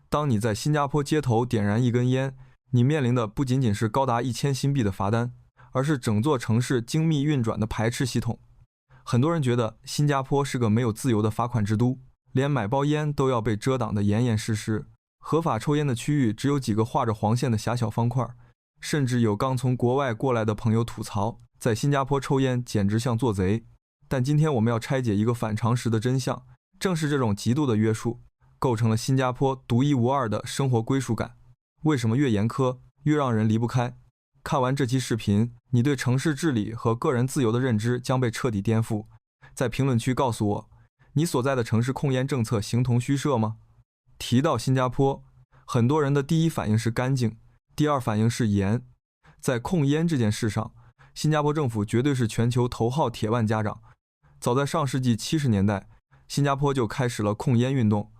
当你在新加坡街头点燃一根烟，你面临的不仅仅是高达1000新币的罚单，而是整座城市精密运转的排斥系统。很多人觉得新加坡是个没有自由的罚款之都，连买包烟都要被遮挡得严严实实，合法抽烟的区域只有几个画着黄线的狭小方块，甚至有刚从国外过来的朋友吐槽，在新加坡抽烟简直像做贼。但今天我们要拆解一个反常识的真相，正是这种极度的约束，构成了新加坡独一无二的生活归属感。为什么越严苛越让人离不开？看完这期视频，你对城市治理和个人自由的认知将被彻底颠覆。在评论区告诉我，你所在的城市控烟政策形同虚设吗？提到新加坡，很多人的第一反应是干净，第二反应是严。在控烟这件事上，新加坡政府绝对是全球头号铁腕家长。早在上世纪70年代，新加坡就开始了控烟运动。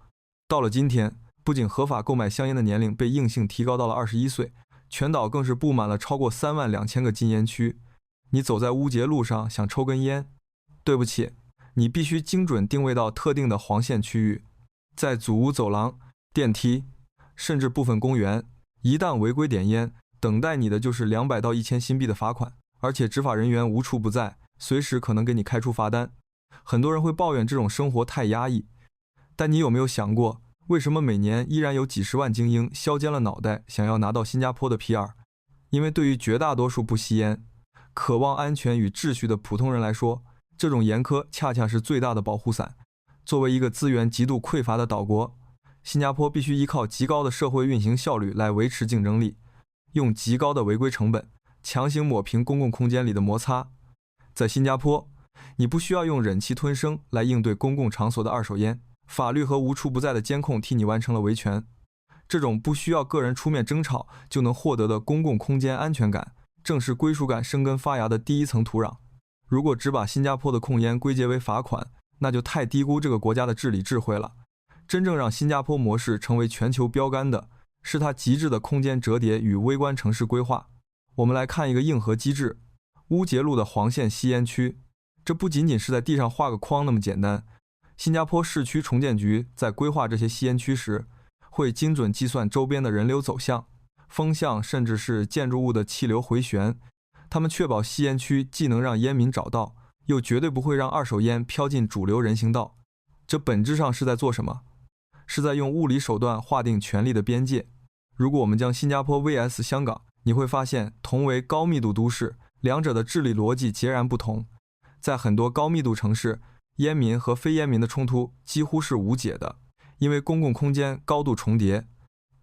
到了今天，不仅合法购买香烟的年龄被硬性提高到了21岁，全岛更是布满了超过32000个禁烟区。你走在乌节路上想抽根烟，对不起，你必须精准定位到特定的黄线区域。在祖屋走廊、电梯，甚至部分公园，一旦违规点烟，等待你的就是200到1000新币的罚款，而且执法人员无处不在，随时可能给你开出罚单。很多人会抱怨这种生活太压抑，但你有没有想过，为什么每年依然有几十万精英削尖了脑袋想要拿到新加坡的 PR？ 因为对于绝大多数不吸烟、渴望安全与秩序的普通人来说，这种严苛恰恰是最大的保护伞。作为一个资源极度匮乏的岛国，新加坡必须依靠极高的社会运行效率来维持竞争力，用极高的违规成本强行抹平公共空间里的摩擦。在新加坡，你不需要用忍气吞声来应对公共场所的二手烟，法律和无处不在的监控替你完成了维权。这种不需要个人出面争吵就能获得的公共空间安全感，正是归属感生根发芽的第一层土壤。如果只把新加坡的控烟归结为罚款，那就太低估这个国家的治理智慧了。真正让新加坡模式成为全球标杆的，是它极致的空间折叠与微观城市规划。我们来看一个硬核机制：乌节路的黄线吸烟区。这不仅仅是在地上画个框那么简单，新加坡市区重建局在规划这些吸烟区时，会精准计算周边的人流走向、风向，甚至是建筑物的气流回旋。他们确保吸烟区既能让烟民找到，又绝对不会让二手烟飘进主流人行道。这本质上是在做什么？是在用物理手段划定权力的边界。如果我们将新加坡 vs 香港，你会发现同为高密度都市，两者的治理逻辑截然不同。在很多高密度城市，烟民和非烟民的冲突几乎是无解的，因为公共空间高度重叠。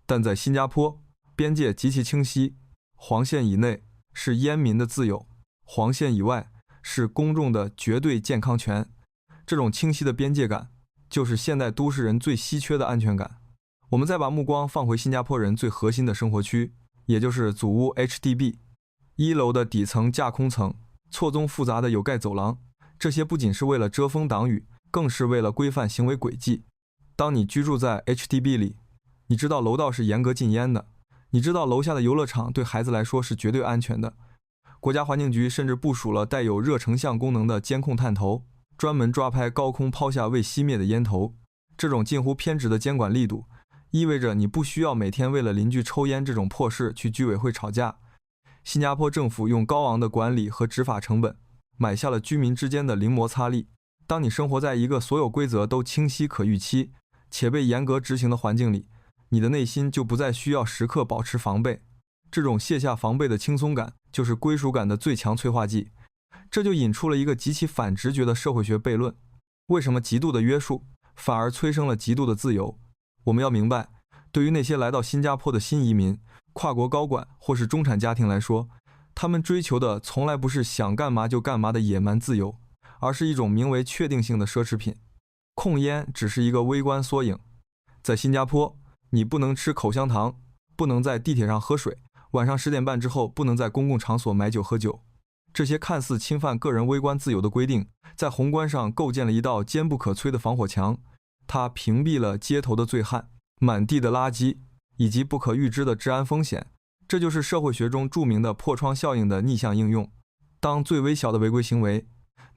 但在新加坡，边界极其清晰，黄线以内是烟民的自由，黄线以外是公众的绝对健康权。这种清晰的边界感，就是现代都市人最稀缺的安全感。我们再把目光放回新加坡人最核心的生活区，也就是祖屋 HDB。 1楼的底层架空层，错综复杂的有盖走廊，这些不仅是为了遮风挡雨，更是为了规范行为轨迹。当你居住在 HDB 里，你知道楼道是严格禁烟的，你知道楼下的游乐场对孩子来说是绝对安全的。国家环境局甚至部署了带有热成像功能的监控探头，专门抓拍高空抛下未熄灭的烟头。这种近乎偏执的监管力度，意味着你不需要每天为了邻居抽烟这种破事去居委会吵架。新加坡政府用高昂的管理和执法成本，买下了居民之间的零摩擦力。当你生活在一个所有规则都清晰可预期，且被严格执行的环境里，你的内心就不再需要时刻保持防备。这种卸下防备的轻松感，就是归属感的最强催化剂。这就引出了一个极其反直觉的社会学悖论：为什么极度的约束反而催生了极度的自由？我们要明白，对于那些来到新加坡的新移民、跨国高管或是中产家庭来说，他们追求的从来不是想干嘛就干嘛的野蛮自由，而是一种名为确定性的奢侈品。控烟只是一个微观缩影。在新加坡，你不能吃口香糖，不能在地铁上喝水，晚上10点半之后不能在公共场所买酒喝酒。这些看似侵犯个人微观自由的规定，在宏观上构建了一道坚不可摧的防火墙，它屏蔽了街头的醉汉、满地的垃圾以及不可预知的治安风险。这就是社会学中著名的破窗效应的逆向应用。当最微小的违规行为，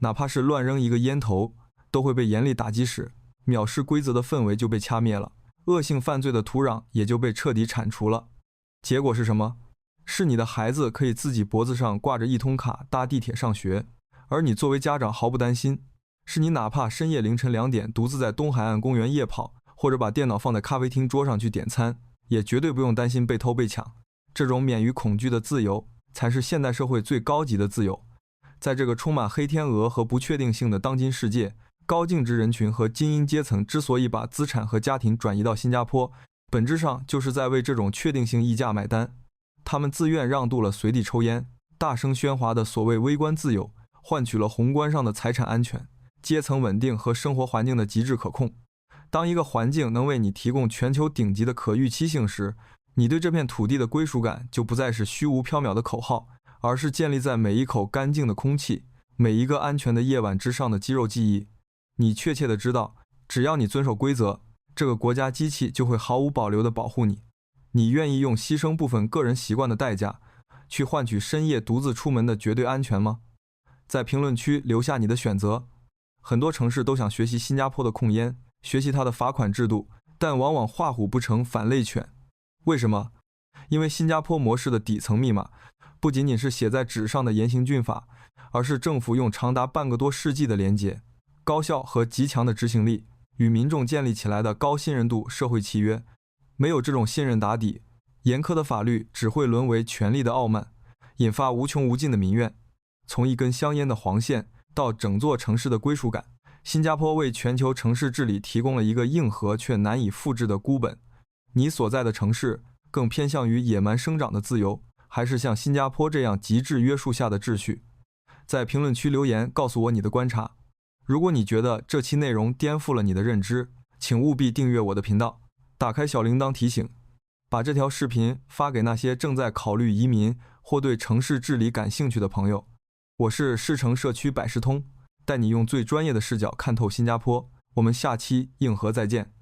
哪怕是乱扔一个烟头，都会被严厉打击时，藐视规则的氛围就被掐灭了。恶性犯罪的土壤也就被彻底铲除了。结果是什么？是你的孩子可以自己脖子上挂着一通卡搭地铁上学，而你作为家长毫不担心。是你哪怕深夜凌晨2点独自在东海岸公园夜跑，或者把电脑放在咖啡厅桌上去点餐，也绝对不用担心被偷被抢。这种免于恐惧的自由，才是现代社会最高级的自由。在这个充满黑天鹅和不确定性的当今世界，高净值人群和精英阶层之所以把资产和家庭转移到新加坡，本质上就是在为这种确定性溢价买单。他们自愿让渡了随地抽烟、大声喧哗的所谓微观自由，换取了宏观上的财产安全、阶层稳定和生活环境的极致可控。当一个环境能为你提供全球顶级的可预期性时，你对这片土地的归属感就不再是虚无缥缈的口号，而是建立在每一口干净的空气、每一个安全的夜晚之上的肌肉记忆。你确切地知道，只要你遵守规则，这个国家机器就会毫无保留地保护你。你愿意用牺牲部分个人习惯的代价，去换取深夜独自出门的绝对安全吗？在评论区留下你的选择。很多城市都想学习新加坡的控烟，学习它的罚款制度，但往往画虎不成反类犬。为什么？因为新加坡模式的底层密码不仅仅是写在纸上的严刑峻法，而是政府用长达半个多世纪的连结、高效和极强的执行力与民众建立起来的高信任度社会契约。没有这种信任打底，严苛的法律只会沦为权力的傲慢，引发无穷无尽的民怨。从一根香烟的黄线到整座城市的归属感，新加坡为全球城市治理提供了一个硬核却难以复制的孤本。你所在的城市更偏向于野蛮生长的自由，还是像新加坡这样极致约束下的秩序？在评论区留言告诉我你的观察。如果你觉得这期内容颠覆了你的认知，请务必订阅我的频道，打开小铃铛提醒，把这条视频发给那些正在考虑移民或对城市治理感兴趣的朋友。我是狮城社区百事通，带你用最专业的视角看透新加坡。我们下期硬核再见。